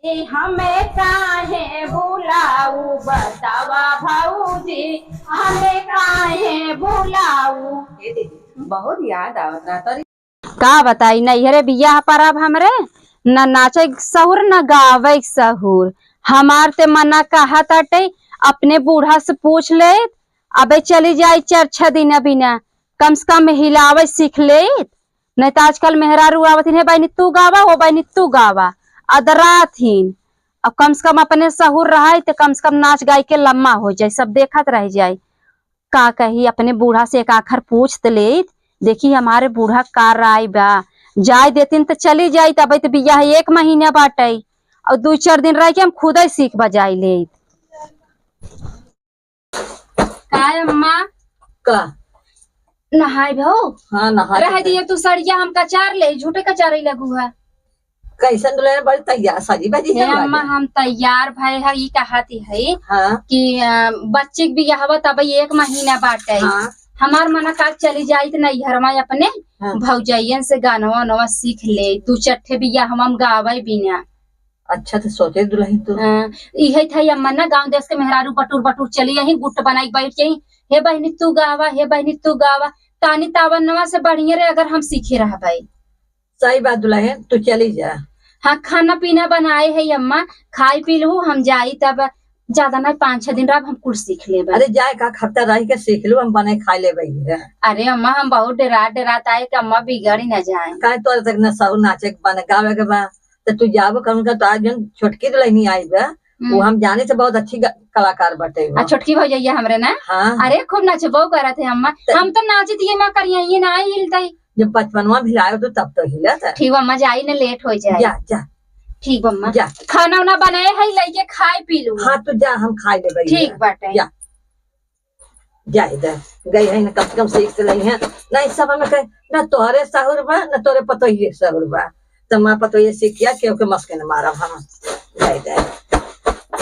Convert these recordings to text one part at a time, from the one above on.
हमें काहे बुलाऊ बतावा भाऊजी, हमें काहे बुलाऊ। बहुत याद आवत रहा। का बताई नैहरे बियाह पर अब हमरे न नाचे सहूर न गावे सहूर। हमार ते मना कहा ताटे अपने बूढ़ा से पूछ ले, अबे चली जाए 4-6 दिन अभी न कम से कम हिलावे सीख ले। नहीं तो आजकल मेहरारू आवत है भाई तू गावा हो भाई तू गावा अदरात हिन। अब कम से कम अपने सहूर रहा तो कम से कम नाच गाय के लम्मा हो जाए, सब देखत रह जाए। का कही अपने बूढ़ा से एक आखर पूछ ले, देखी हमारे बूढ़ा कार राय बा जाय देतीन तो चली जाई। तब तो बियाह 1 महीना बाटे और 2-4 दिन रह के हम खुद ही सीख बजाई ले। काय अम्मा का नहाय भो? हाँ नहा रह दिए तू सड़िया हम कचार ले, झूठे कचारे लगू है। कैसन दुल्हन बड़ी तैयार सजी बजी है अम्मा हम तैयार भाई है। ये कहती है हाँ कि बच्चे के बियाह तब 1 महीना बाटे। हाँ हमार मना का चली जाई तो नैहर में अपने हाँ। भौजाइयन से गानवा नवा सीख ले। 2-4 बिया हम गावे बिना। अच्छा तो सोचे दुल्हन तो इहे था अम्मा ना गांव देश के मेहरारू बटूर बटूर चली यही गुट बनाई बैठ के हे बहनी तू गावा, हे बहनी तू गावा। तानी तावन नवा से बढ़िया रे अगर हम सीखे रह भाई। सही बात दुल्हन तू चली जा। हाँ खाना पीना बनाए है अम्मा, खाई पी लू हम जाई तब ज्यादा नहीं 5-6 दिन रह हम कुछ सीख ले। अरे जाए का हफ्ता रह के सीख लू, हम बने खा ले भाई। अरे अम्मा हम बहुत डरात आए कि अम्मा बिगड़ी न जाए। का तो तक न सब नाचे बने गावे के बा तो तू जाबो करूंगा तो आज छोटकी दुल्हन आई बा वो हम जाने से बहुत अच्छी कलाकार बटे। छोटकी भौजैया हमरे ना हाँ अरे खूब नाचबो करत है अम्मा। हम तो नाची दिए मां करिए ये ना हिलतई। जब बचपनवा भिलायो तो तब तो हिला था। ठीक अम्मा जाई ने लेट हो जाए। जा जा ठीक अम्मा जा खाना उना बनाए है लेके खाए पी लू। हाँ तो जा हम खाई ले भाई। ठीक बाटे जा जा इधर गई है न कम से कम सीख से ली है। नहीं सब में कहे न तोहरे सहूर बा न तोरे पतोहिए सहूर बा तो माँ पतोहिए सीखिया क्योंकि मस्के न मारा हम जाए जाए।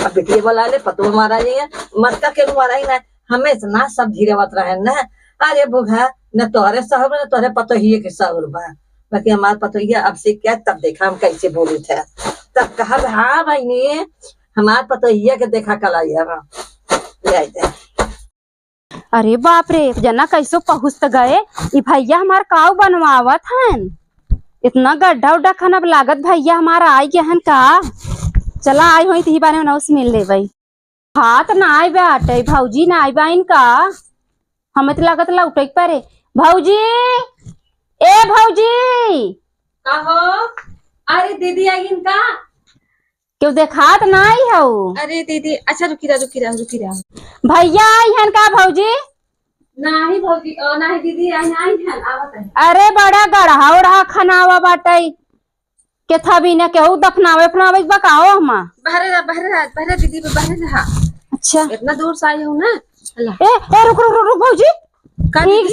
अब बेटिए बोला ले पतो मारा जाइए मस्का के मारा ही ना हमेशा ना सब धीरे बात रहे न। अरे बुघा न तोहरे सहूर न तोहरे पतोहिए के सहूर बा बाकी हमारे पतोहिया अब सीख क्या तब देखा हम कैसे बोले थे तब कहा हाँ भाई ने हमारे पतोहिया के देखा कल जाए। अरे बाप रे जना कैसो पहुँच गए। ई भैया हमार काव बनवावत हन इतना गड्ढा उड्ढा खाना लागत भैया हमारा आई गया हन का। चला आई हुई थी बारे में उस मिल ले भाई। हाथ ना आए बाटे भौजी ना आई बाइन का। हमें तो लागत लौटे परे भौजी। ए भौजी कहो। अरे दीदी आई इनका। क्यों देखात ना आई हो? अरे दीदी अच्छा रुकी रहा। भैया आई हन का भौजी? नाही भौजी नाही दीदी आई है आवत है। अरे बड़ा गढ़ा उड़ा खनावा बाटे के था भी न केहू दफनावे फनावे बकाओ हमा। बहरे दीदी बहरे रहा। अच्छा इतना दूर से आई हूँ ना। ए रुक भौजी।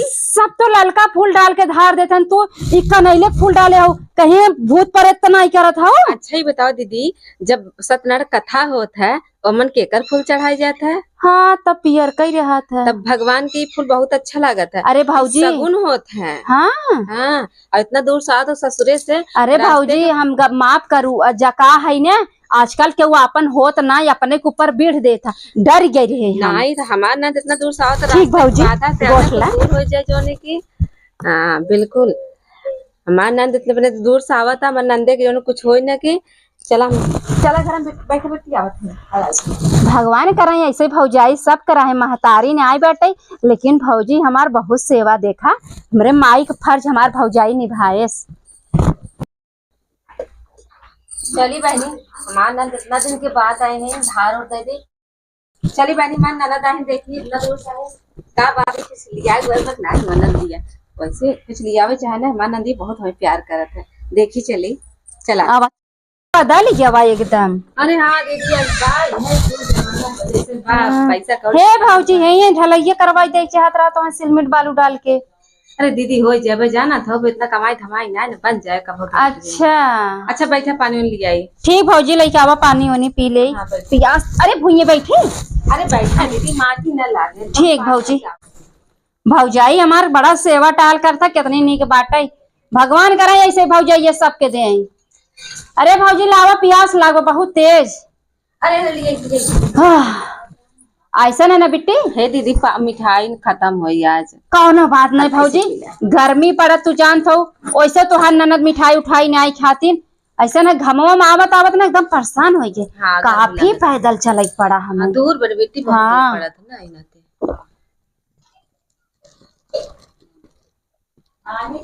सब तो ललका फूल डाल के धार देते तू कनैले फूल डाले हो कहीं भूत प्रेत तो नहीं करत हो। अच्छा ही बताओ दीदी जब सत्यनारायण कथा होता है मन केकर फूल चढ़ाई जाता है? हाँ तब पियर कई रहा था तब भगवान की फूल बहुत अच्छा लागत है। अरे भाऊजी सगुन होता है। हाँ हाँ और इतना दूर से आओ तो ससुरे से। अरे भाऊजी हम माफ करू जका है ना आजकल के वो अपन होत ना अपने के ऊपर बीढ़ देता डर गए रहे नहीं तो हमारे ना इतना दूर से आओ तो ठीक भाऊजी हो जाए जोने की। हाँ बिल्कुल हमारे नंद इतने दूर से आवा था हमारे नंदे के कुछ हो न की। चला घर में बैठे बैठी आवत है। भगवान कराए ऐसे भौजाई सब कराए महतारी ने आई बैठे लेकिन भौजी हमार बहुत सेवा देखा हमारे माई का फर्ज हमार भौजाई निभाए। चली बहनी हमारे नंद इतना दिन के बाद आए हैं धार और दे दे। चली बहनी मान ननद आए देखिए इतना दूर से आए का बात कुछ लिया ना ननद लिया वैसे कुछ लिया चाहे ना हमारा नंदी बहुत हमें प्यार करत है। देखी चली चला बदल गया एकदम। अरे हाँ दीदी पैसा हे भौजी है ये ढलैया करवाई दे चाहत रहा तो सिलमिट बालू डाल के। अरे दीदी हो जाए जाना था इतना कमाई धमाई ना बन जाए कब। अच्छा बैठा पानी ले आई। ठीक भौजी लेके आवा पानी वानी पी ले। प्यास अरे भूये बैठे। अरे बैठा दीदी माटी न लागे। ठीक भौजी भौजाई हमार बड़ा सेवा टाल करता कितनी नीक बाटे भगवान करे ऐसे भौजाई सबके दे। अरे भौजी लावा, प्यास लागो बहुत तेज। अरे लिए ऐसा है ना बिट्टी। हे दीदी मिठाई खत्म हुई आज। कौनो बात नहीं भौजी, गर्मी पड़त तू जानत हो, वैसे तो हर ननद मिठाई उठाई नहीं खातिर। ऐसा ना घमवा में आवत आवत ना एकदम परेशान हो गए। हाँ, काफी पैदल चल पड़ा हमें। दूर बड़ी बेटी बहुत हाँ। दूर पड़ा था ना इनाते।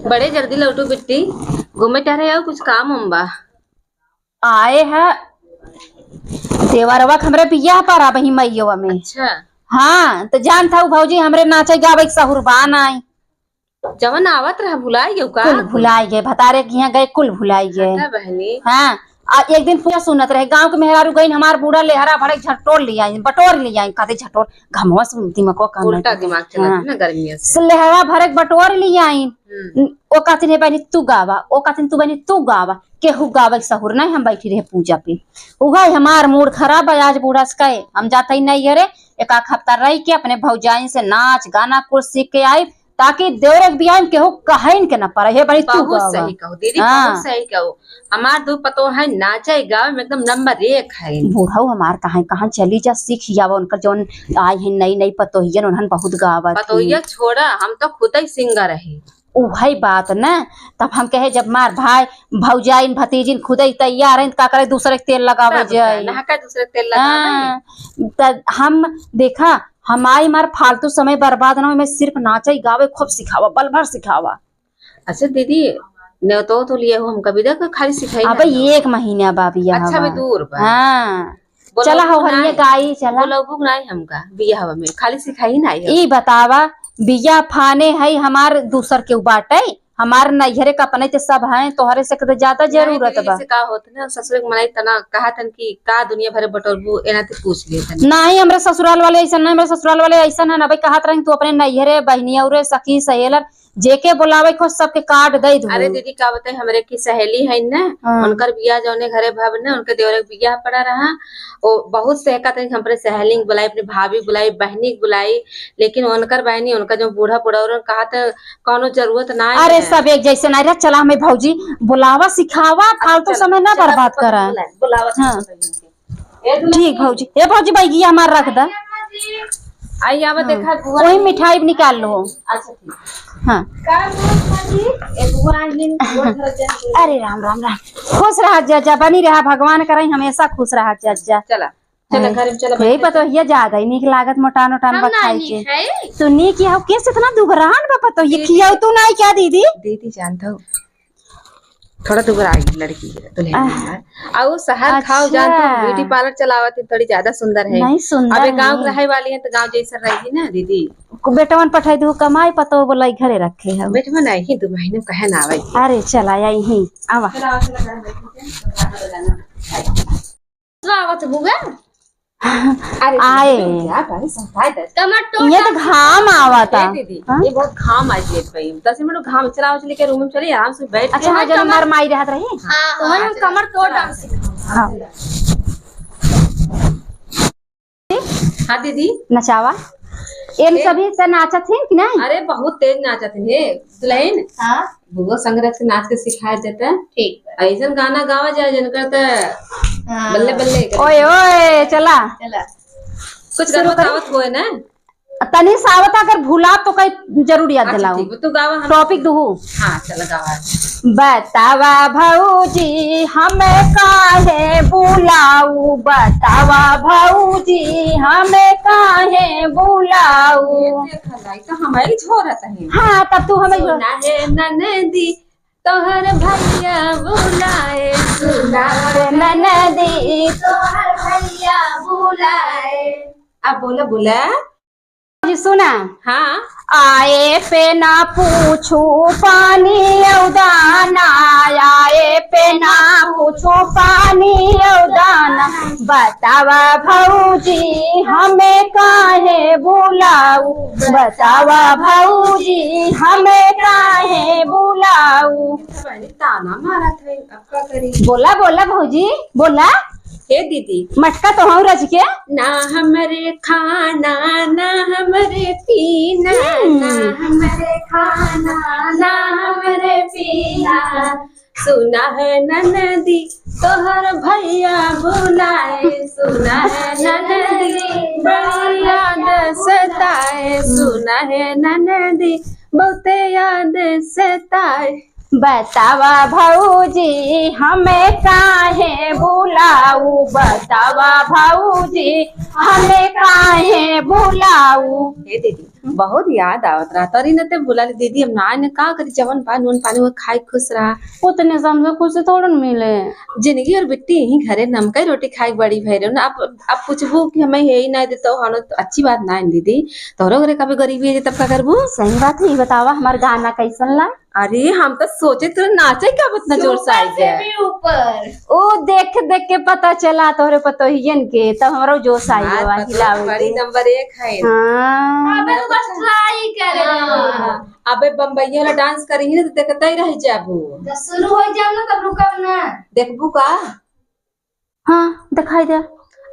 बड़े जल्दी लौटू बेटी, घूमे टहरे आओ, कुछ काम हम बा। आए है देवरवा हमरे बियाह पर आ बही मैयवा में। अच्छा। हाँ तो जानता हूँ भौजी, हमरे नाचे गावे के सहुरबान आई। जवन आवत रहा भुलाई गयो का? कुल भुलाई गए, भतारे के यहाँ गए कुल भुलाई गए। अच्छा बहनी। हाँ एक दिन पूरा सुनत रहे, गांव के मेहरारू गई, हमार बूढ़ा लेहरा भड़े झटोर लिया बटोर लिया कहते झटोर घमवा से दिमाग काम उल्टा दिमाग चला ना गर्मी से। लेहरा भरे बटोर लिया ओ कहते बहनी तू गावा, ओ कहते तू बहनी तू गावा, केहू गावे सहुर नहीं। हम बैठी रहे पूजा पे, उगाई हमार मूड खराब है आज बूढ़ा से कहे हम जाते ही नहीं अरे एक आध हफ्ता रह के अपने भौजाइन से नाच गाना कुछ सीख के आई, ताकि देवरे बियाह केहू कहन के ना पड़े। हे बड़ी तू बहुत सही कहो दीदी, बहुत सही कहो। हमार दो पतो है नाचे गावे में एकदम नंबर 1 है। बूढ़ा हमार कहाँ कहाँ चली जा सीख जावा, उनका जौन आई है नई नई पतोहियन उन्हन बहुत गावा पतोहिया छोड़ा, हम तो खुद ही सिंगर है। वही बात न, तब हम कहे जब मार भाई भौजाइन भतीजिन खुद ही तैयार है का करे दूसरे के तेल लगावे जाए। दूसरे तेल लगावे। हम देखा हमारी मार फालतू समय बर्बाद ना हो, मैं सिर्फ नाचे गावे खूब सिखावा, बल भर सिखावा। अच्छा दीदी ने तो लिए हो हम कभी तक खाली सिखाई अब 1 महीना बाबी। अच्छा भी दूर बा। हाँ चला हो हरिये गाई चला बोलो बुक नहीं हमका बियाह में खाली सिखाई नहीं। ई बतावा बिया फाने है हमार दूसर के बाटे, हमार नैहरे का अपने सब है, तोहरे से तो ज्यादा जरूरत बा। का होत ना ससुर के मनाई तना कहा तन की का दुनिया भरे बटोरबू एना ते पूछ लिए तन। नहीं हमरे ससुराल वाले ऐसा नहीं, मेरे ससुराल वाले ऐसा है ना भाई, कहत रही तू अपने नैहरे बहनिया उरे सखी सहेलर जेके बुलावे खो सबके कार्ड दे दू। अरे दीदी का बताए हमरे की सहेली है ना, उनकर बियाह जौने घरे भाव ने उनके देवरे बियाह पड़ा रहा, वो बहुत से कहते हैं हमरे सहेली बुलाई, अपनी भाभी बुलाई, बहनी बुलाई, लेकिन उनकर बहनी उनका जो बूढ़ा पुढ़ा कहा था कोनो जरूरत ना। अरे सब एक जैसे नहीं रहा, चला हमें भौजी बुलावा सिखावा, फालतू समय ना बर्बाद करा। ठीक भौजी, ये भौजी बैगी हमार रख दा। आई आवा देखा वही मिठाई निकाल लो। अच्छा ठीक। हाँ अरे राम राम राम, खुश रहा जज्जा, बनी रहा भगवान करे हमेशा खुश रहा जज्जा। चला चला घर में चला। यही पता ये ज्यादा ही नीक लागत मोटान उटान बखाई के। तू नीक हो कैस इतना दुबरान बा पतो ये खियाओ तू नहीं क्या दीदी? दीदी जानता हूँ थोड़ा दुबरा आई लड़की आओ शहर खाओ जानते हो, ब्यूटी पार्लर चलावत है, थोड़ी ज्यादा सुंदर है। नहीं सुंदर अबे गांव रहे वाली है तो गांव जैसा रहेगी ना दीदी। बेटवन पठाई दू कमाई पतो बोला घरे रखे है बेटवन आई 2 महीने कहे ना आवे। अरे चला यही आवा आवत बुगा। आए ये तो घाम आवा था दीदी, ये बहुत घाम आई है भाई, 10 मिनट घाम चलाओ चले के रूम में चले आराम से बैठ। अच्छा हाँ जब मर माई रहत रही तो हम कमर तोड़ डांस। हाँ दीदी नचावा इन सभी से नाचत हैं कि नहीं? अरे बहुत तेज नाचत है दुल्हन। हाँ बुआ संगरत के नाच के सिखाया जाता। ठीक ऐसा गाना गावा जाए जिनकर बल्ले बल्ले। ओए ओए चला कुछ बतावत हुए ना तनी सावत अगर भूला तो कई जरूर याद दिलाओ। तू गावा टॉपिक दू। हाँ चला गावा। बतावा भौजी हमें काहे बुलाऊ, बतावा भौजी हमें काहे बुलाऊ। तो हमारी छोरत है। हाँ तब तू हमें ननदी तोहर भैया बुलाए, ननदी तोहर भैया बुलाए। अब बोला बोला जी सुना। हाँ आए पे ना पूछू पानी उदाना, आए पे ना पूछू पानी उदाना, बतावा भौजी हमें काहे बुलाऊ, बतावा भौजी हमें काहे बुलाऊ। ताना मारा था अब क्या करी। बोला बोला भौजी बोला। हे दीदी मटका तो हूँ रज के ना हमरे खाना ना हमरे पीना ना हमरे खाना ना हमरे पीना सुना है ननदी तोहर भैया बुलाए सुना है ननदी बड़ी याद सताए सुना है ननदी बहुते याद सताए। बतावा भौजी हमें काहे बुलाऊ बतावा भौजी हमें काहे बुलाऊ। हे दीदी बहुत याद आवत रहा तरी न ते बुला ली दीदी हम ना का करी जवन पान नून पानी वो खाए खुश रहा उतने समझो खुश थोड़ा मिले जिंदगी और बिट्टी यही घरे नमका रोटी खाए बड़ी भैर ना आप पूछबू कि हमें यही ना देता हूँ तो अच्छी बात ना है दीदी तोहरो घरे कभी गरीबी है तब का करबू। सही बात है बतावा हमार गाना कैसन ला। अरे हम तो सोचे तो नाचे क्या इतना जोर से आई है ऊपर ओ देख देख के पता चला तोहरे पतोहियन के तब हमारो जोश आई हुआ हिलावे बड़ी नंबर 1 है। हां अबे बस ट्राई करे अबे बम्बई वाला डांस करी ना तो देखते ही रह जाबू शुरू हो जाओ ना तब रुकब ना देखबू का। हां दिखाई दे।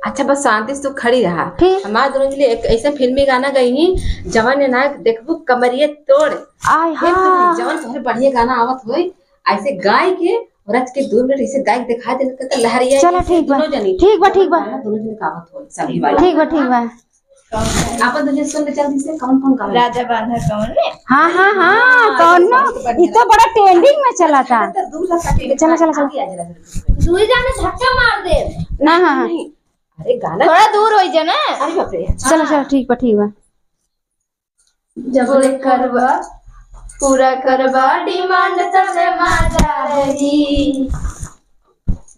अच्छा बस शांति से तो खड़ी रहा ठीक। हमारे दोनों के लिए एक ऐसा फिल्मी गाना गई ही जवान ने ना देखबू कमरिए तोड़ आय हां जवान तुम्हारे बढ़िया गाना आवत होई ऐसे गाय के और आज के 2 मिनट ऐसे गाय दिखा देना तो लहरिया चलो ठीक बा दोनों जनी ठीक बा दोनों जनी गावत होई सभी वाली ठीक बा अपन दोनों सुन ले जल्दी से कौन कौन गावे राजा बांधा कौन रे? हाँ कौन ना ये तो बड़ा ट्रेंडिंग में चला था। चला दूर जाने झटका मार दे ना हाँ अरे गाना थोड़ा दूर हो जा ना। अरे बाप रे चलो ठीक बा जब करवा पूरा करवा डिमांड तबे माजा रही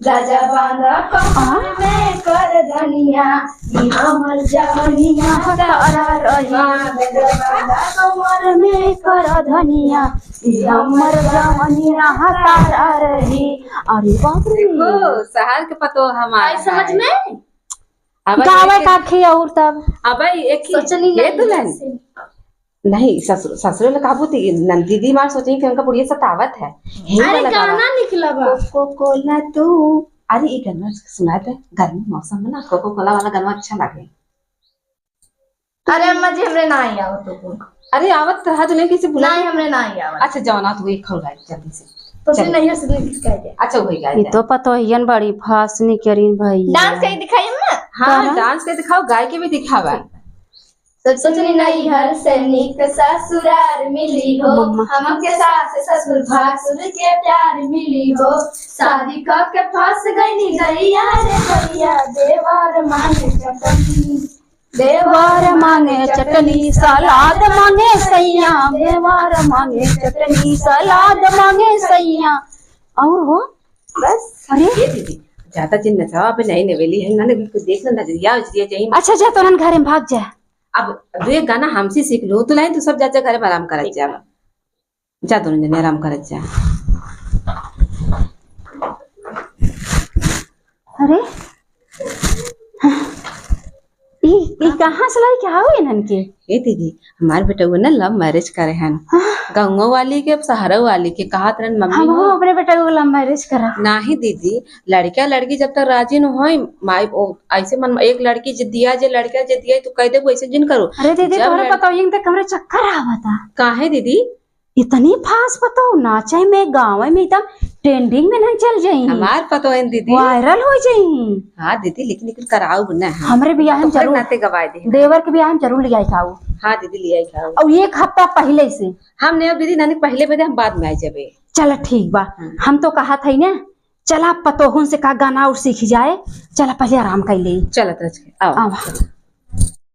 राजा बांधा कमर में कर धनिया ई हमर जवनिया तारा रही राजा बांधा कमर में कर धनिया ई हमर जवनिया तारा रही। अरे बाप रे देखो शहर के पतो हमारा समझ में गावे का खे और तब अब एक सोचनी ये दुल्हन नहीं ससुर ने काबू थी दीदी मार सोची कि उनका बुढ़िया सतावत है अरे गाना निकला बा कोको कोला तू अरे ये गाना सुनाए थे गर्मी मौसम में ना कोको कोला वाला गाना अच्छा लगे। अरे अम्मा जी हमरे ना ही आवत तो अरे आवत रहा तो नहीं किसी बुला नहीं हमरे ना ही आवत। अच्छा जाओ ना तो एक खौल जल्दी से तो फिर नहीं से दिखाई दे। अच्छा वही गाय ये तो पतोहियन बड़ी फासनी करीन भाई डांस कहीं दिखाई अम्मा। हाँ डांस के दिखाओ गाय के भी दिखावा सोचनी नहीं हर से निक ससुरार मिली हो हमके सास ससुर भासुर के प्यार मिली हो शादी करके फंस गई गैया रे गैया देवर मांगे चटनी देवार मांगे चटनी सलाद मांगे सैया देवार मांगे चटनी सलाद मांगे सैया और वो बस। अरे ये दीदी ज्यादा चिन्ह था अब नई नवेली है ना देख ना नजरिया उजरिया चाहिए। अच्छा जा तो घर में भाग जा अब ये गाना हमसे सीख लो तो लाइन तो सब जा घर में आराम करत जा दोनों जने आराम करत जा। अरे ई कहाँ से लाई क्या हुई नन के ए दीदी हमारे बेटा वो ना लव मैरिज करे हैं गंगो वाली के सहारा वाली के कहा तरन मम्मी हम हो अपने बेटा को लव मैरिज करा नाही दीदी लड़का लड़की जब तक राजी न होई माई ऐसे मन एक लड़की जिद्दिया जे लड़का जिद्दिया तो कह दे वैसे जिन करो। अरे दीदी तुम्हारे पता ही तो कमरे चक्कर आवता काहे दीदी इतनी फास्ट बताओ नाचे में गाँव में एकदम ट्रेंडिंग में नहीं चल जाई हमार पतो है दीदी वायरल हो जाई। हाँ दीदी लेकिन कराओ ना हमरे बियाह में जरूर नाते गवाए दे देवर के बियाह में जरूर ले आई था हाँ दीदी ले आई खाओ और एक हफ्ता पहले से हम नहीं दीदी नानी पहले बजे हम बाद में आ जाबे। चला ठीक बा हम तो कहा था ना चला पतोहन से का गाना और सीख जाए चला पहले आराम कर ले चलत रच आओ आवा।